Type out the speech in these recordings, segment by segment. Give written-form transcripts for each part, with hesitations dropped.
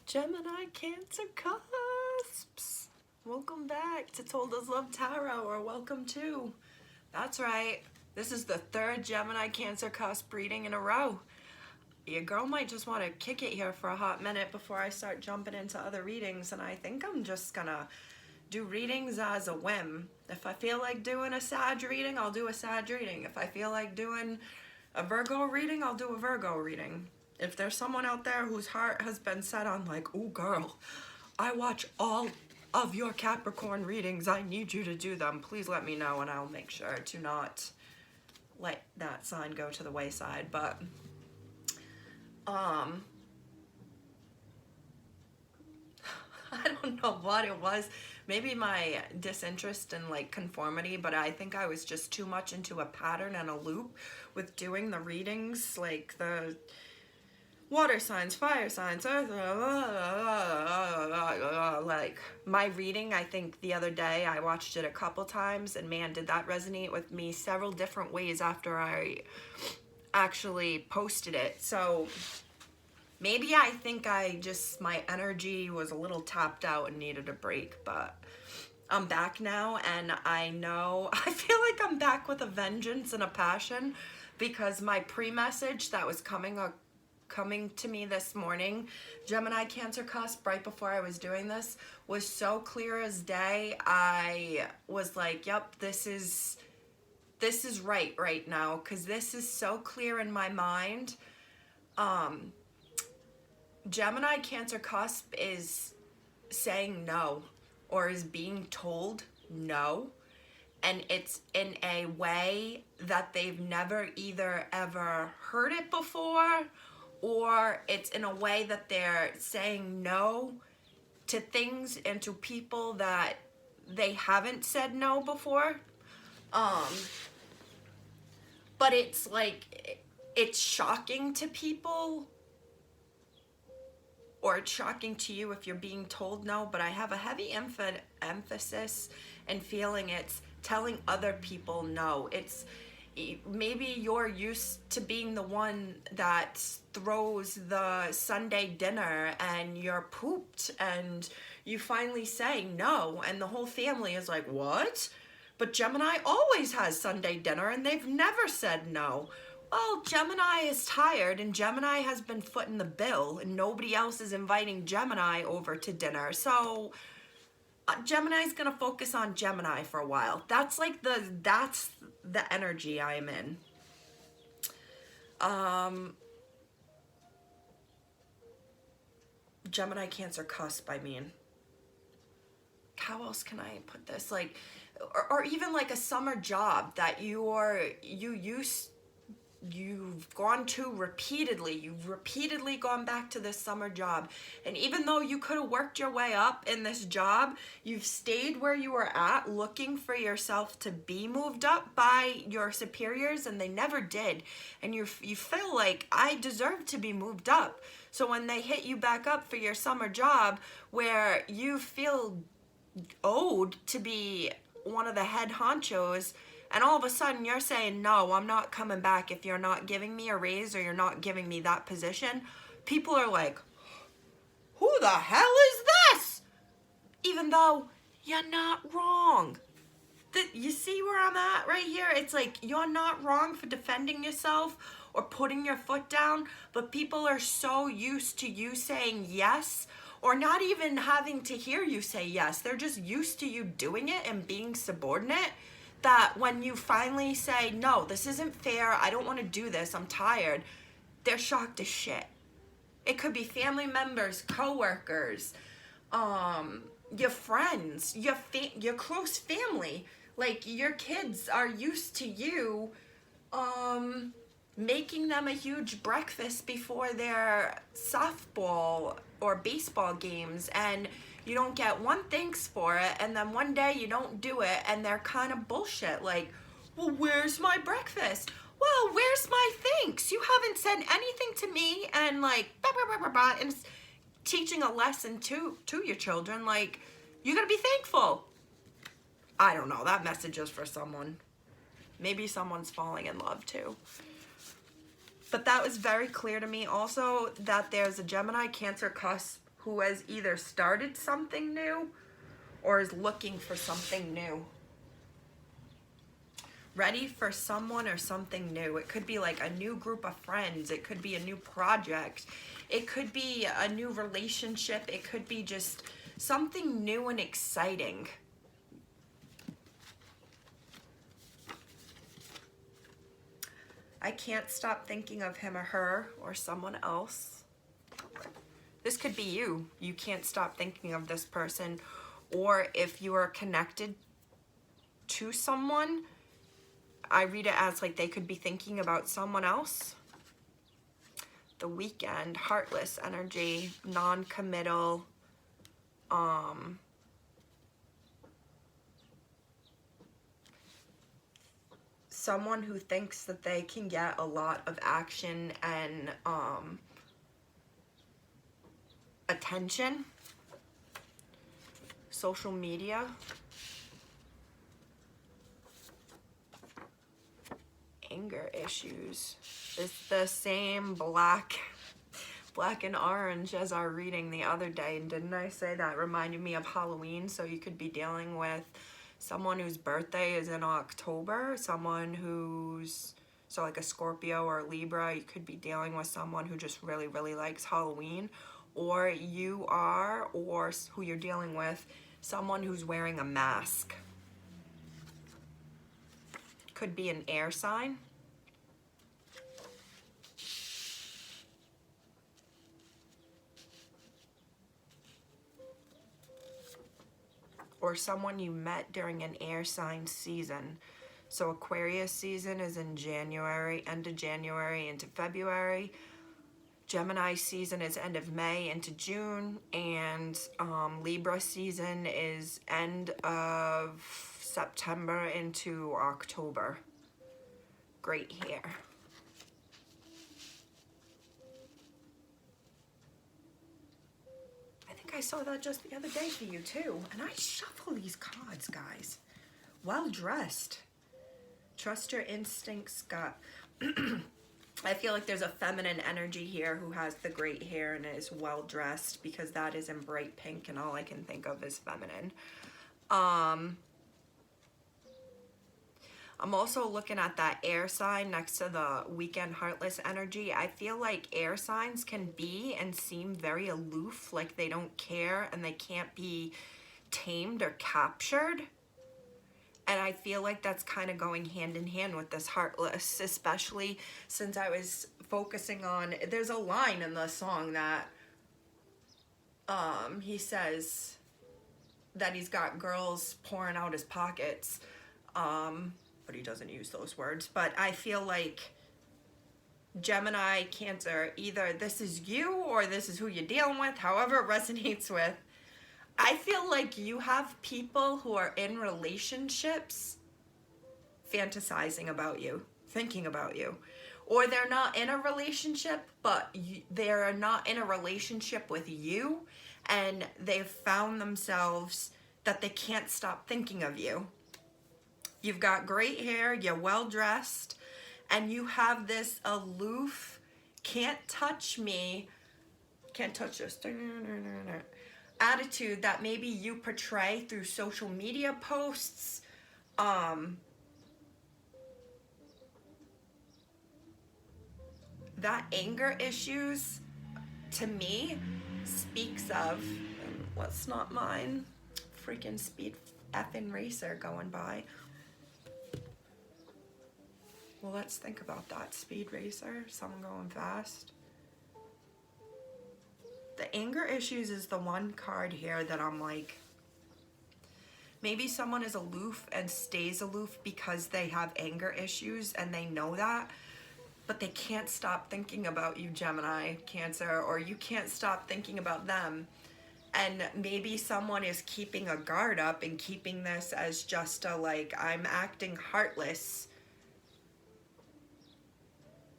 Gemini Cancer Cusps. Welcome back to Told Us Love Tarot, or welcome to. That's right. This is the third Gemini Cancer Cusp reading in a row. Your girl might just want to kick it here for a hot minute before I start jumping into other readings, and I think I'm just gonna do readings as a whim. If I feel like doing a Sag reading, I'll do a Sag reading. If I feel like doing a Virgo reading, I'll do a Virgo reading. If there's someone out there whose heart has been set on like, oh girl, I watch all of your Capricorn readings, I need you to do them, please let me know and I'll make sure to not let that sign go to the wayside. But I don't know what it was. Maybe my disinterest in like conformity, but I think I was just too much into a pattern and a loop with doing the readings, like the water signs, fire signs, earth, like my reading. I think the other day I watched it a couple times, and man, did that resonate with me several different ways after I actually posted it. So maybe I think my energy was a little tapped out and needed a break, but I'm back now, and I feel like I'm back with a vengeance and a passion, because my pre-message that was coming to me this morning, Gemini Cancer Cusp, right before I was doing this, was so clear as day. I was like, yep, this is right now, because this is so clear in my mind. Gemini Cancer Cusp is saying no, or is being told no, and it's in a way that they've never either ever heard it before, or it's in a way that they're saying no to things and to people that they haven't said no before. But it's like, it's shocking to people, or it's shocking to you if you're being told no, but I have a heavy emphasis and feeling it's telling other people no. It's maybe you're used to being the one that throws the Sunday dinner and you're pooped, and you finally say no, and the whole family is like, what? But Gemini always has Sunday dinner and they've never said no. Well, Gemini is tired, and Gemini has been footing the bill, and nobody else is inviting Gemini over to dinner. So Gemini's gonna focus on Gemini for a while. That's the energy I'm in. Gemini Cancer Cusp, I mean. How else can I put this? Like, or even like a summer job that you've gone to repeatedly. You've repeatedly gone back to this summer job, and even though you could have worked your way up in this job, you've stayed where you were at, looking for yourself to be moved up by your superiors, and they never did, and you feel like, I deserve to be moved up. So when they hit you back up for your summer job, where you feel owed to be one of the head honchos, and all of a sudden you're saying, no, I'm not coming back if you're not giving me a raise, or you're not giving me that position, people are like, who the hell is this? Even though you're not wrong. You see where I'm at right here? It's like, you're not wrong for defending yourself or putting your foot down, but people are so used to you saying yes, or not even having to hear you say yes. They're just used to you doing it and being subordinate, that when you finally say, no, this isn't fair, I don't want to do this, I'm tired, they're shocked as shit. It could be family members, co-workers, your friends, your close family. Like, your kids are used to you making them a huge breakfast before their softball or baseball games, and you don't get one thanks for it, and then one day you don't do it, and they're kind of bullshit, like, well, where's my breakfast? Well, where's my thanks? You haven't said anything to me, and like, blah, blah, blah, blah, blah, and it's teaching a lesson to your children, like, you gotta be thankful. I don't know, that message is for someone. Maybe someone's falling in love too. But that was very clear to me also, that there's a Gemini Cancer Cusp who has either started something new or is looking for something new. Ready for someone or something new. It could be like a new group of friends. It could be a new project. It could be a new relationship. It could be just something new and exciting. I can't stop thinking of him or her or someone else. This could be you. You can't stop thinking of this person. Or if you are connected to someone, I read it as like they could be thinking about someone else. The Weekend, heartless energy, non-committal, someone who thinks that they can get a lot of action and attention. Social media. Anger issues. It's the same black and orange as our reading the other day. And didn't I say that reminded me of Halloween? So you could be dealing with someone whose birthday is in October, someone who's, so like a Scorpio or a Libra. You could be dealing with someone who just really, really likes Halloween. Or you are, or who you're dealing with, someone who's wearing a mask. Could be an air sign. Or someone you met during an air sign season. So Aquarius season is in January, end of January into February. Gemini season is end of May into June. And Libra season is end of September into October. Great hair. I think I saw that just the other day for you too. And I shuffle these cards, guys. Well dressed. Trust your instincts, Scott. I feel like there's a feminine energy here who has the great hair and is well dressed, because that is in bright pink and all I can think of is feminine. I'm also looking at that air sign next to the Weekend heartless energy. I feel like air signs can be and seem very aloof, like they don't care and they can't be tamed or captured. And I feel like that's kind of going hand in hand with this heartless, especially since I was focusing on, there's a line in the song that he says that he's got girls pouring out his pockets. But he doesn't use those words. But I feel like Gemini, Cancer, either this is you or this is who you're dealing with, however it resonates with. I feel like you have people who are in relationships fantasizing about you, thinking about you. Or they're not in a relationship, but they're not in a relationship with you, and they've found themselves that they can't stop thinking of you. You've got great hair, you're well dressed, and you have this aloof, can't touch me, can't touch this attitude that maybe you portray through social media posts. That anger issues, to me, speaks of, and let's not mind freaking speed effing racer going by. Well, let's think about that. Speed racer, someone going fast. The anger issues is the one card here that I'm like, maybe someone is aloof and stays aloof because they have anger issues and they know that, but they can't stop thinking about you, Gemini, Cancer, or you can't stop thinking about them. And maybe someone is keeping a guard up and keeping this as just a, like, I'm acting heartless.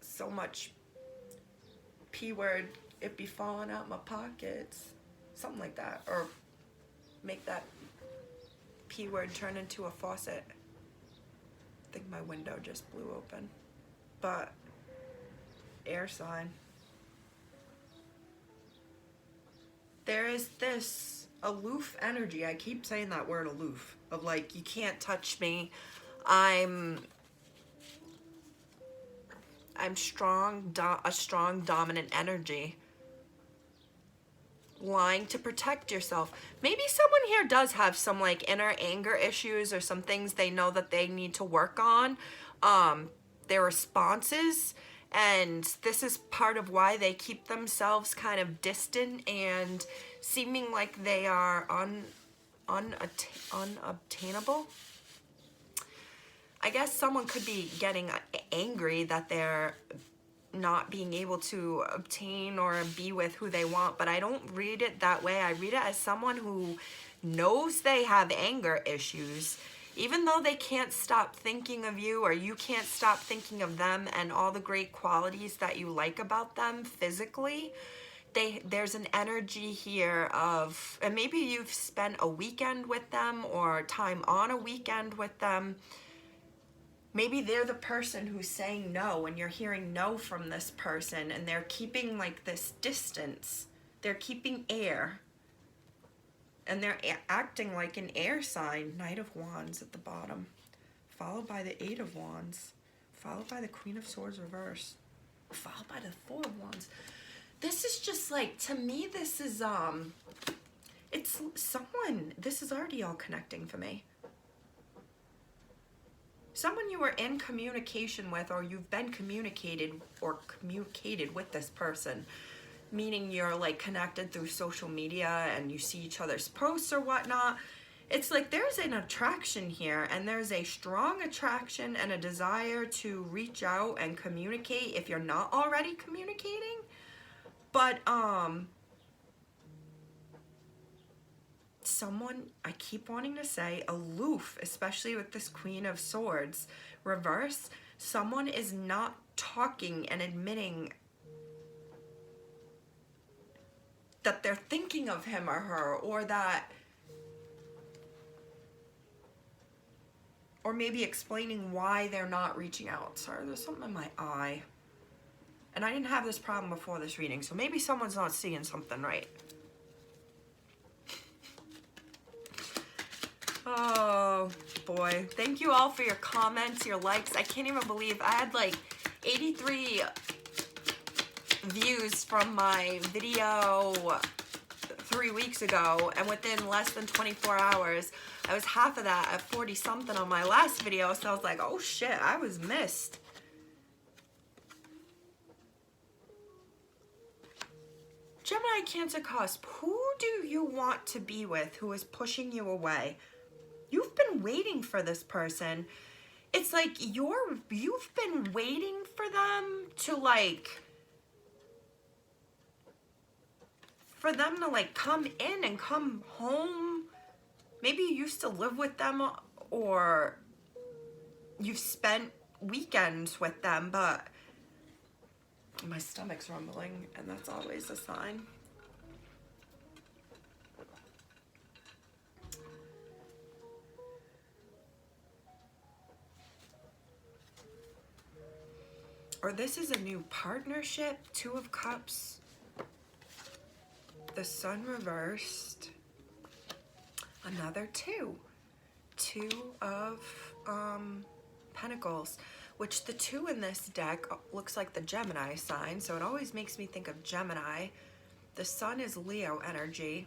So much P word, it be falling out my pockets. Something like that. Or make that P word turn into a faucet. I think my window just blew open. But air sign. there is this aloof energy. I keep saying that word aloof, of like, you can't touch me. I'm strong, a strong dominant energy. Lying to protect yourself. Maybe someone here does have some like inner anger issues or some things they know that they need to work on. Their responses, and this is part of why they keep themselves kind of distant and seeming like they are unobtainable. I guess someone could be getting angry that they're not being able to obtain or be with who they want, but I don't read it that way. I read it as someone who knows they have anger issues, even though they can't stop thinking of you, or you can't stop thinking of them and all the great qualities that you like about them physically. There's an energy here of, and maybe you've spent a weekend with them or time on a weekend with them. Maybe they're the person who's saying no, and you're hearing no from this person, and they're keeping like this distance. They're keeping air. And they're acting like an air sign. Knight of Wands at the bottom, followed by the Eight of Wands, followed by the Queen of Swords reverse, followed by the Four of Wands. This is just like, to me, this is, it's someone, this is already all connecting for me. Someone you were in communication with, or you've been communicated with this person, meaning you're like connected through social media and you see each other's posts or whatnot. It's like there's an attraction here, and there's a strong attraction and a desire to reach out and communicate if you're not already communicating. But someone, I keep wanting to say aloof, especially with this Queen of Swords reverse. Someone is not talking and admitting that they're thinking of him or her, or that, or maybe explaining why they're not reaching out. Sorry, there's something in my eye. And I didn't have this problem before this reading, so maybe someone's not seeing something right. Oh boy, thank you all for your comments, your likes. I can't even believe I had like 83 views from my video 3 weeks ago, and within less than 24 hours I was half of that at 40 something on my last video. So I was like, oh shit, I was missed. Gemini Cancer Cusp, who do you want to be with who is pushing you away? You've been waiting for this person. It's like you've been waiting for them to like, for them to like come in and come home. Maybe you used to live with them, or you've spent weekends with them, but my stomach's rumbling, and that's always a sign. Or this is a new partnership. Two of Cups. The Sun reversed. Another two. Two of Pentacles. Which the two in this deck looks like the Gemini sign. So it always makes me think of Gemini. The Sun is Leo energy.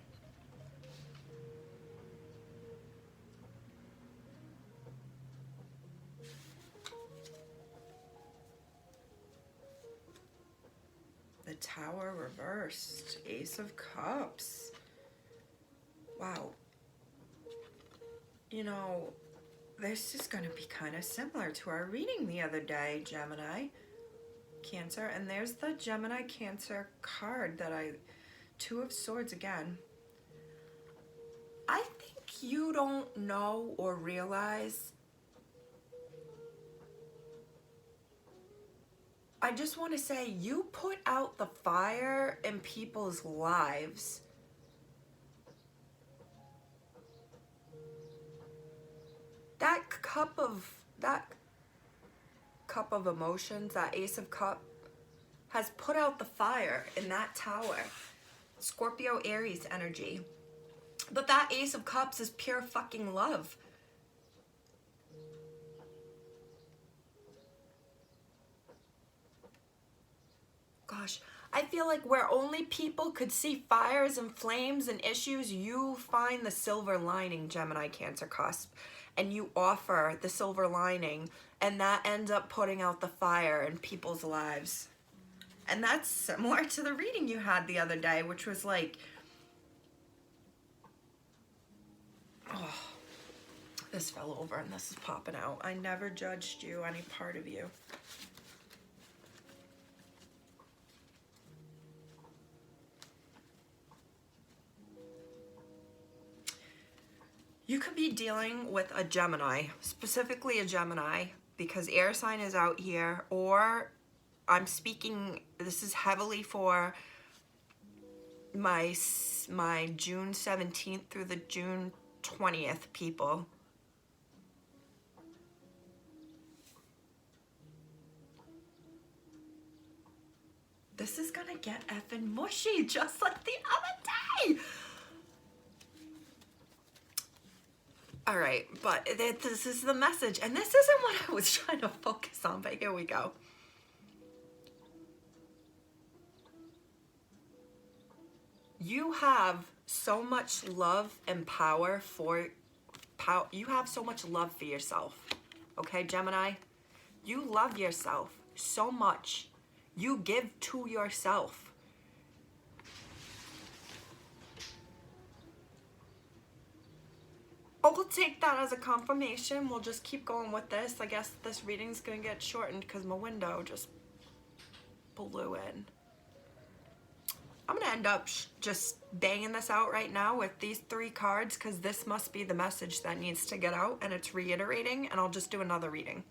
The Tower reversed. Ace of Cups. Wow. You know, this is going to be kind of similar to our reading the other day, Gemini Cancer. And there's the Gemini Cancer card that Two of Swords again. I think you don't know or realize. I just want to say, you put out the fire in people's lives. That cup of emotions, that Ace of Cups, has put out the fire in that tower. Scorpio, Aries energy. But that Ace of Cups is pure fucking love. Gosh, I feel like where only people could see fires and flames and issues, you find the silver lining, Gemini, Cancer, Cusp. And you offer the silver lining, and that ends up putting out the fire in people's lives. And that's similar to the reading you had the other day, which was like, oh, this fell over and this is popping out. I never judged you, any part of you. You could be dealing with a Gemini, specifically a Gemini, because air sign is out here, or I'm speaking, this is heavily for my June 17th through the June 20th people. This is gonna get effing mushy just like the other day. All right, but this is the message, and this isn't what I was trying to focus on, but here we go. You have so much love and power you have so much love for yourself, okay, Gemini? You love yourself so much. You give to yourself. Oh, we'll take that as a confirmation. We'll just keep going with this. I guess this reading's gonna get shortened because my window just blew in. I'm gonna end up just banging this out right now with these 3 cards because this must be the message that needs to get out, and it's reiterating, and I'll just do another reading.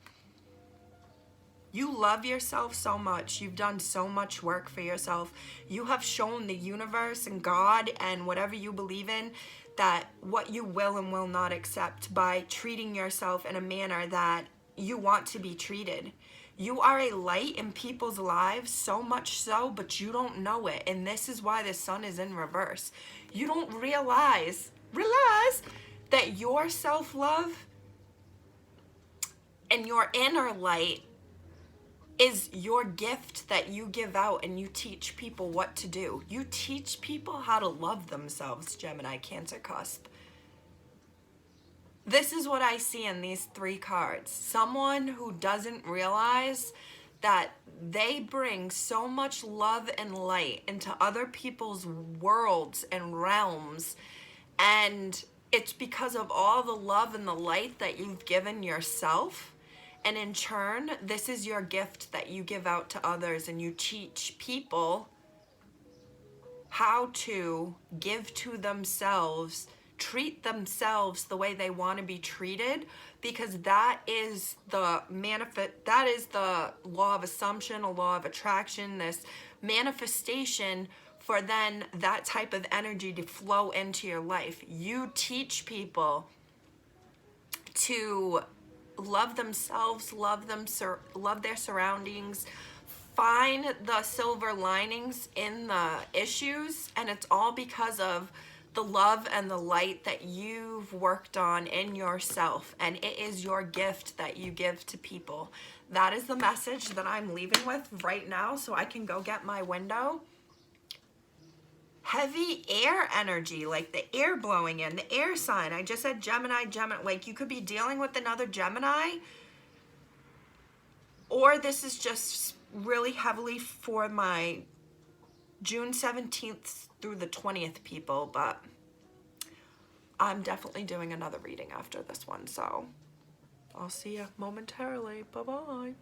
You love yourself so much. You've done so much work for yourself. You have shown the universe and God and whatever you believe in that what you will and will not accept by treating yourself in a manner that you want to be treated. You are a light in people's lives, so much so, but you don't know it. And this is why the sun is in reverse. You don't realize that your self-love and your inner light is your gift that you give out, and you teach people what to do. You teach people how to love themselves, Gemini, Cancer, Cusp. This is what I see in these 3 cards. Someone who doesn't realize that they bring so much love and light into other people's worlds and realms, and it's because of all the love and the light that you've given yourself. And in turn, this is your gift that you give out to others, and you teach people how to give to themselves, treat themselves the way they want to be treated, because that is the that is the law of assumption, a law of attraction, this manifestation for then that type of energy to flow into your life. You teach people to love themselves, love their surroundings, find the silver linings in the issues, and it's all because of the love and the light that you've worked on in yourself, and it is your gift that you give to people. That is the message that I'm leaving with right now, so I can go get my window. Heavy air energy, like the air blowing in, the air sign. I just said Gemini, like you could be dealing with another Gemini, or this is just really heavily for my June 17th through the 20th people, but I'm definitely doing another reading after this one, so I'll see you momentarily. Bye-bye.